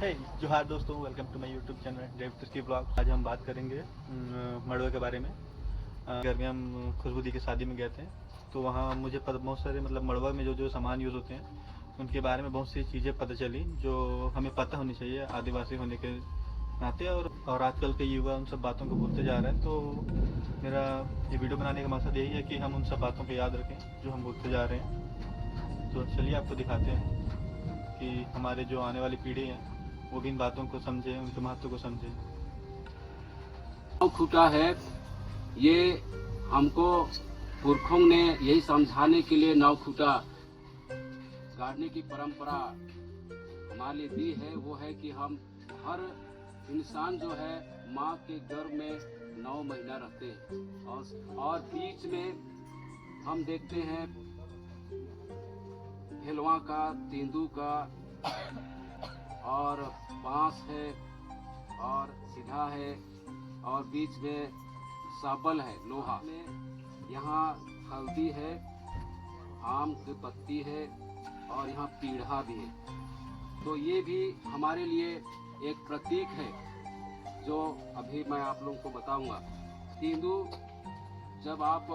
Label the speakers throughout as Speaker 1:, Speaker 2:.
Speaker 1: हे जोहार दोस्तों, welcome to my YouTube channel David की blog. आज हम बात करेंगे मड़वे के बारे में। घर में हम खुशबू दी की शादी में गए थे, तो वहाँ मुझे बहुत सारे मतलब मड़वा में जो जो सामान यूज़ होते हैं उनके बारे में बहुत सी चीज़ें पता चली जो हमें पता होनी चाहिए आदिवासी होने के नाते। और आजकल के युवा उन सब बातों को भूलते जा रहे हैं। तो मेरा ये वीडियो बनाने का मकसद यही है कि हम उन सब बातों को याद रखें जो हम भूलते जा रहे हैं। तो चलिए आपको दिखाते हैं कि हमारे जो आने वाली पीढ़ी है वो भी इन बातों को समझे, उनके महत्व को समझे।
Speaker 2: खूटा है ये, हमको पुरखों ने यही समझाने के लिए नौ खूटा गाड़ने की परंपरा हमारे लिए दी है। वो है कि हम हर इंसान जो है माँ के गर्भ में 9 महीना रहते हैं और बीच में हम देखते हैं हेलवा का, तेंदू का और बांस है और सीधा है और बीच में साबल है लोहा में। यहाँ हल्दी है, आम की पत्ती है और यहाँ पीढ़ा भी है। तो ये भी हमारे लिए एक प्रतीक है जो अभी मैं आप लोगों को बताऊंगा। तेंदू, जब आप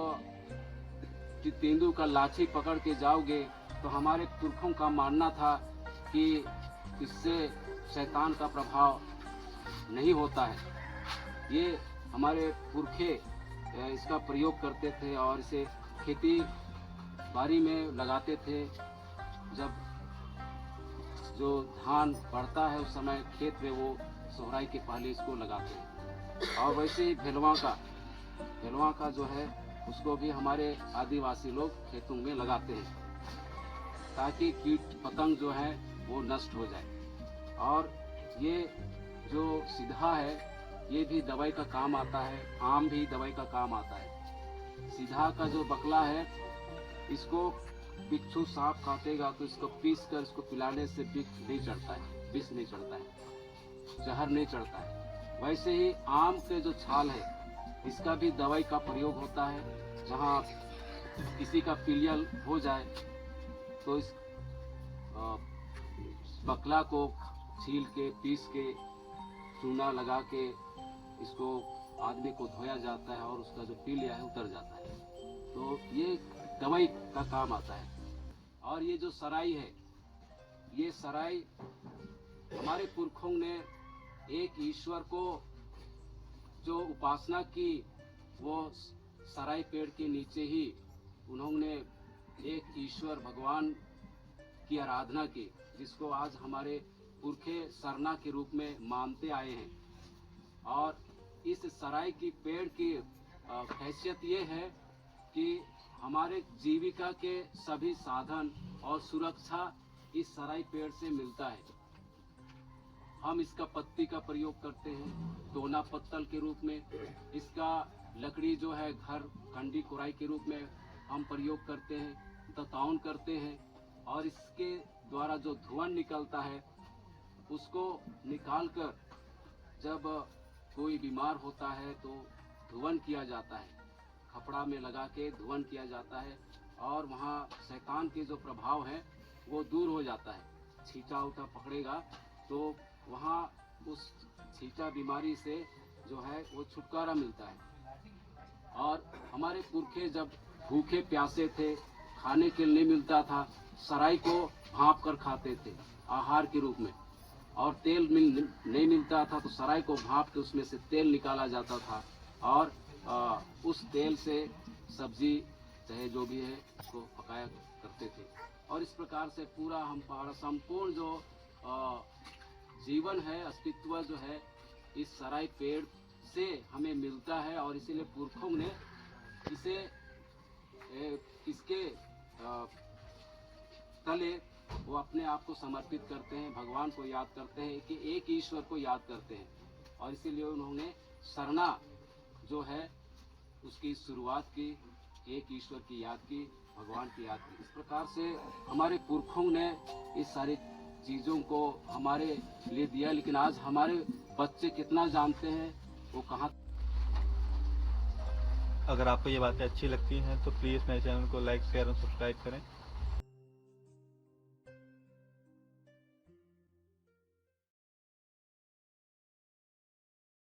Speaker 2: तेंदू का लाठी पकड़ के जाओगे तो हमारे पुरखों का मानना था कि इससे शैतान का प्रभाव नहीं होता है। ये हमारे पुरखे इसका प्रयोग करते थे और इसे खेती बाड़ी में लगाते थे। जब जो धान बढ़ता है उस समय खेत में वो सोहराई के पहले इसको लगाते हैं। और वैसे ही भेलवा का जो है उसको भी हमारे आदिवासी लोग खेतों में लगाते हैं ताकि कीट पतंग जो है वो नष्ट हो जाए। और ये जो सीधा है ये भी दवाई का काम आता है, आम भी दवाई का काम आता है। सीधा का जो बकला है इसको बिच्छू सांप काटेगा तो इसको पीस कर इसको पिलाने से विष नहीं चढ़ता है, जहर नहीं चढ़ता है। वैसे ही आम के जो छाल है इसका भी दवाई का प्रयोग होता है। जहाँ किसी का पीलियल हो जाए तो इस बकला को छील के पीस के चूना लगा के इसको आदमी को धोया जाता है और उसका जो पीलिया है उतर जाता है। तो ये दवाई का काम आता है। और ये जो सराई है, ये सराई हमारे पुरखों ने एक ईश्वर को जो उपासना की, वो सराई पेड़ के नीचे ही उन्होंने एक ईश्वर भगवान की आराधना की, जिसको आज हमारे पुरखे सरना के रूप में मानते आए हैं। और इस सराय की पेड़ की हैसियत ये है कि हमारे जीविका के सभी साधन और सुरक्षा इस सराय पेड़ से मिलता है। हम इसका पत्ती का प्रयोग करते हैं दोना पत्तल के रूप में। इसका लकड़ी जो है घर खंडी कुराई के रूप में हम प्रयोग करते हैं, दताउन करते हैं। और इसके द्वारा जो धुआं निकलता है उसको निकालकर जब कोई बीमार होता है तो धुआं किया जाता है, कपड़ा में लगा के धुआं किया जाता है और वहाँ शैतान के जो प्रभाव है वो दूर हो जाता है। छींचा उठा पकड़ेगा तो वहाँ उस छींचा बीमारी से जो है वो छुटकारा मिलता है। और हमारे पुरखे जब भूखे प्यासे थे, खाने के लिए नहीं मिलता था, सराय को भांप कर खाते थे आहार के रूप में। और तेल नहीं मिलता था तो सराय को भांप के उसमें से तेल निकाला जाता था और उस तेल से सब्जी चाहे जो भी है उसको पकाया करते थे। और इस प्रकार से पूरा हमारा संपूर्ण जो जीवन है, अस्तित्व जो है इस सराय पेड़ से हमें मिलता है। और इसीलिए पुरखों ने इसे इसके तले वो अपने आप को समर्पित करते हैं, भगवान को याद करते हैं, कि एक ईश्वर को याद करते हैं। और इसीलिए उन्होंने सरना जो है उसकी शुरुआत की, एक ईश्वर की याद की, भगवान की याद की। इस प्रकार से हमारे पुरखों ने इस सारी चीज़ों को हमारे लिए दिया। लेकिन आज हमारे बच्चे कितना जानते हैं वो कहाँ।
Speaker 1: अगर आपको ये बातें अच्छी लगती हैं तो प्लीज़ मेरे चैनल को लाइक, शेयर और सब्सक्राइब करें।